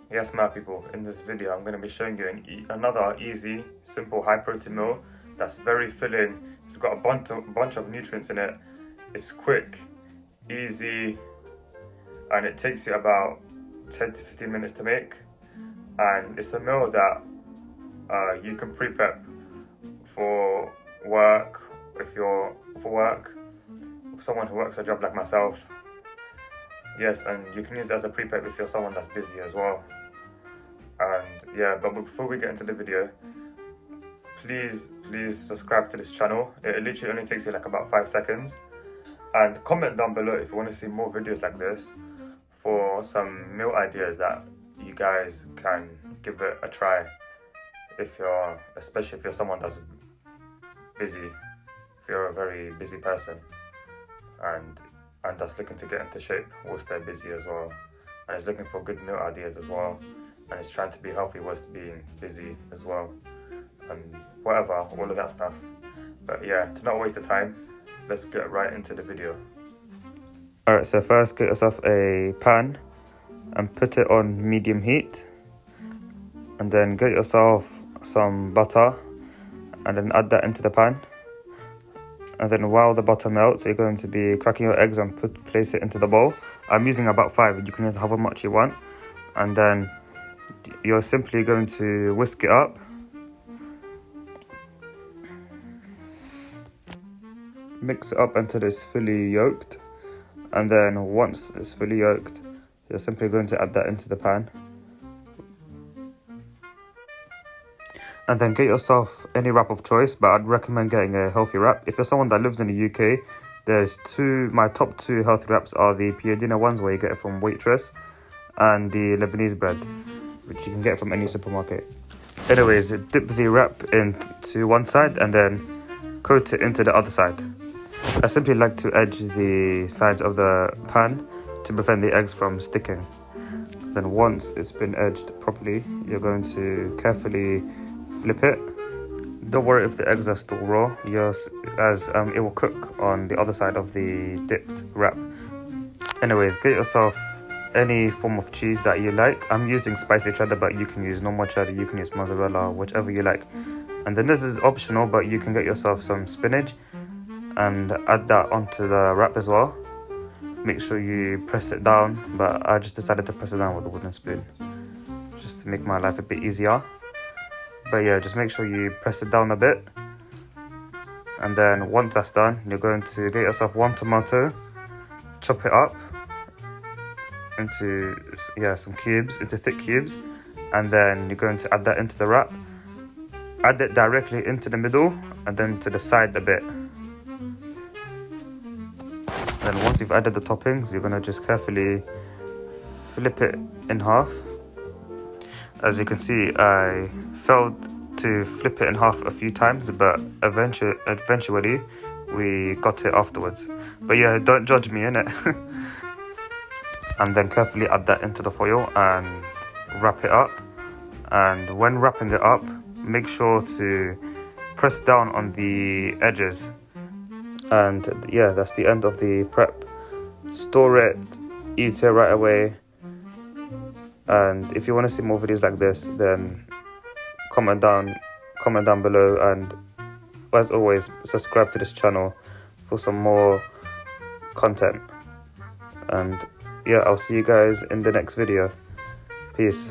Yes, my people, in this video I'm going to be showing you another easy, simple, high protein meal that's very filling. It's got a bunch of nutrients in it. It's quick, easy, and it takes you about 10 to 15 minutes to make. And it's a meal that you can pre-prep for work, for someone who works a job like myself. Yes, and you can use it as a pre-prep if you're someone that's busy as well. And yeah, but before we get into the video, please subscribe to this channel. It literally only takes you like about 5 seconds. And comment down below if you want to see more videos like this for some meal ideas that you guys can give it a try. Especially if you're someone that's busy, if you're a very busy person and that's looking to get into shape whilst they're busy as well, and is looking for good meal ideas as well, and is trying to be healthy whilst being busy as well, and whatever, all of that stuff. But yeah, to not waste the time, let's get right into the video. Alright, so first get yourself a pan and put it on medium heat, and then get yourself some butter and then add that into the pan. And then while the butter melts, you're going to be cracking your eggs and place it into the bowl. I'm using about 5, you can use however much you want. And then you're simply going to whisk it up. Mix it up until it's fully yolked. And then once it's fully yolked, you're simply going to add that into the pan. And then get yourself any wrap of choice, but I'd recommend getting a healthy wrap. If you're someone that lives in the UK, my top 2 healthy wraps are the Piadina ones, where you get it from Waitress, and the Lebanese bread, which you can get from any supermarket. Anyways, dip the wrap into one side and then coat it into the other side. I simply like to edge the sides of the pan to prevent the eggs from sticking. Then once it's been edged properly, you're going to carefully flip it. Don't worry if the eggs are still raw, as it will cook on the other side of the dipped wrap. Anyways, get yourself any form of cheese that you like. I'm using spicy cheddar, but you can use normal cheddar, you can use mozzarella, whichever you like. And then this is optional, but you can get yourself some spinach and add that onto the wrap as well. Make sure you press it down, but I just decided to press it down with a wooden spoon just to make my life a bit easier. But yeah, just make sure you press it down a bit. And then once that's done, you're going to get yourself 1 tomato, chop it up into some cubes, into thick cubes, and then you're going to add that into the wrap. Add it directly into the middle and then to the side a bit. Then once you've added the toppings, you're going to just carefully flip it in half. As you can see, I failed to flip it in half a few times, but eventually we got it afterwards. But yeah, don't judge me, innit? And then carefully add that into the foil and wrap it up. And when wrapping it up, make sure to press down on the edges. And yeah, that's the end of the prep. Store it, eat it right away. And if you want to see more videos like this, then comment down below, and as always, subscribe to this channel for some more content. And yeah, I'll see you guys in the next video. Peace.